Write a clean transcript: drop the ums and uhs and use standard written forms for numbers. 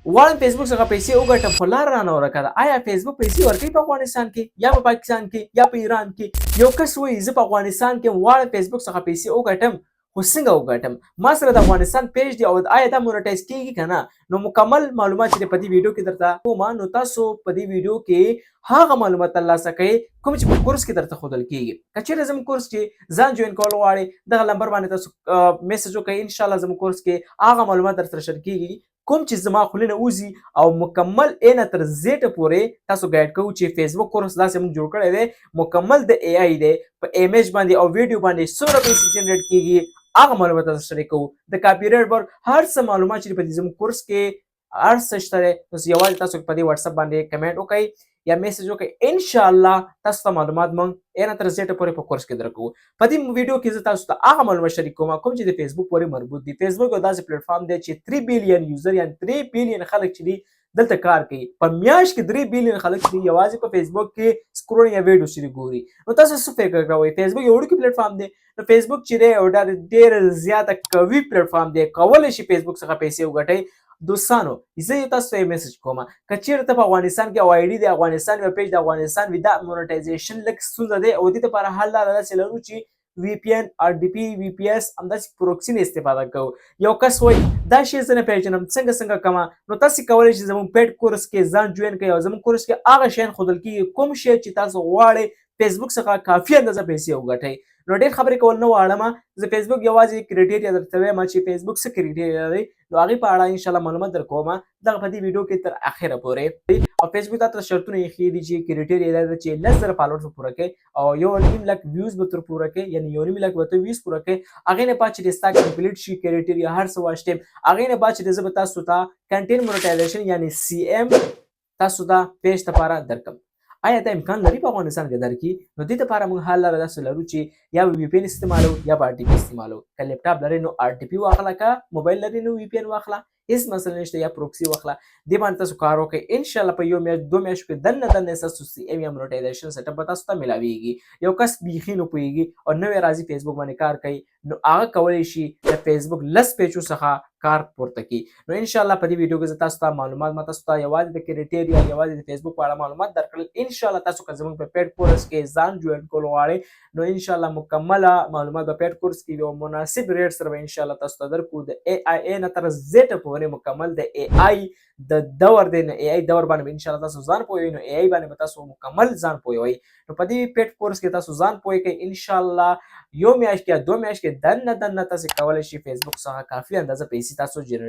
غواړم فیسبوک څخه پیسې وګټم خو لار رانه ورکه ده. آیا فیسبوک پیسې ورکوي په افغانستان کې یا په پاکستان کې یا په ایران کې؟ یو کس وایي زه په افغانستان کې غواړم فیسبوک څخه پیسې وګټم خو څنګه وګټم؟ ما سره د افغانستان پیج دی او آیا دا مونټایز کیږي که نه؟ نو مکمل معلومات چې په دې ویډیو کې درته کوم، نو تاسو په دې ویډیو کې هغه معلومات ترلاسه کړئ کوم چې په کورس کې درته ښودل کیږي. که چیرې زموږ کورس کې ځان جوین کول غواړئ دغه نمبر باندې تاسو میسج وکړئ، انشاءالله زموږ کورس کې هغه معلومات درسره شریک کیږي کوم چې زما خولې نه وځي او مکمل ا نه تر زیټه پورې تاسو ګایډ کوو چې فیسبوک کورس داسې موږ جوړ کړی دی مکمل د ای آی دی په ایمیج باندې او ویډیو باندې څومره پیسې جنریټ کیږي هغه معلومات تاسو شریک کوو. د کاپی رایټ بر هر څه معلومات چې په دې زموږ کورس کې هر څه شته دی، نو یوازې تاسو په دې واتساپ باندې کمنټ وکړئ یا میسج وکړئ، انشاءالله تاسو ته معلومات موږ ا نه تر زیټه پورې په کورس کې درکوو. په دې ویډیو کې زه تاسو ته هغه معلومات شریک کوم کوم چې د فیسبوک پورې مربوط دي. فیسبوک یو داسې پلیټ فارم دی چې 3 بلین یوزر یا 3 بلین خلک چې دي دلته کار کوي. په میاشت کې 3 بلین خلک چې دي یوازې په فیسبوک کې سکرول یا ویډیو سری ګوري. نو تاسو څه فکر کوئ؟ فیسبوک یو وړوکی پلیټ فارم دی. نو فیسبوک چې دی یو ډېر زیاته قوي پلیټ فارم دی، کولی شي فیسبوک څخه پیسې وګټئ. دوستانو زه تاسو ته میسج کوم که چیرته ته په افغانستان کې او آی ډي د افغانستان یو پیج د افغانستان وي دا مونټایزیشن لږ ستونزه دی او دې لپاره حل لاره داسې لرو چې وی پی ان آر ډي پي وی پی اس همداسې پروکسي نه استفاده کوو. یو کس وایي دا شی زه نه پیژنم څنګه کومه، نو تاسې کولی شئ زموږ پیډ کورس کې ځان جوین کړئ او زموږ کورس کې هغه شیان ښودل کېږي کوم شی چې تاسو غواړئ فیسبوک څخه کافي اندازه پیسې وګټئ. نو ډېر خبرې کول نه غواړم، زه فیسبوک یوازې کرایټیریا درته وایم چې فیسبوک څه کرایټیریا لري، نو هغې په اړه انشاءالله معلومات درکوم دغه په دې ویډیو کې تر اخره پورې. او فیسبوک تا ته شرطونه یې ښیي دي چې کرایټیریا دا ده چې 10,000 فالوورز به پوره کړئ او 1.5 لک ویوز به تر پوره کړئ، یعنې 1.5 لک به ته ویوز پوره کړئ. هغې نه بعد چې د ستا کمپلیټ شي کرایټیریا هر څه واشتیم، هغې نه بعد چې زه به تاسو ته کنټینټ مونټایزیشن یعنې سی ایم تاسو ته پیج لپاره درکړم. آیا دا امکان لري په افغانستان کې درکړي؟ نو دې لپاره موږ حل لاره داسې لرو چې یا به وی پی ان استعمالو یا به آر ټي پي استعمالو. که لیپټاپ لرئ نو آر ټي پي واخله، که موبایل لرئ نو وی پی ان واخله، هېڅ مسله نشته، یا پروکسي واخله. دې باندې تاسو کار وکړئ، انشاءالله په یو میاشت 2 میاشتو کې دننه ستاسو سی ایم یا مونټایزیشن سیټاپ به تاسو ته میلاویږي. یو کس بیخي نه پوهېږي او نوی راځي فیسبوک باندې کار کوي، نو هغه کولی شي د فیسبوک 10 پیجو څخه کار پورته کړي. نو انشاءالله په دې ویډیو کې زه تاسو ته معلومات تاسو ته یوازې د کرایټیریا یوازې د فیسبوک په اړه معلومات درکړل. انشاءالله تاسو که زموږ په پیډ کورس کې ځان جوین کول غواړئ نو انشاءالله مکمله معلومات په پیډ کورس کې یو مناسب ریټ سره به انشاءالله تاسو ته درکړو. د ای آی نه تر زیټه پورې مکمل د ای آی د دور دی، نو ای آی دور باندې به انشاءالله تاسو ځان پوهوئ، نو ای آی باندې به تاسو مکمل ځان پوهوئ. نو په دې پیډ کورس کې تاسو ځان پوه کړئ، انشاءالله یو میاشت یا 2 میاشت کې دننه تاسو کولی شي فیسبوک څخه کافي اندازه پیسې تاسو جنریټ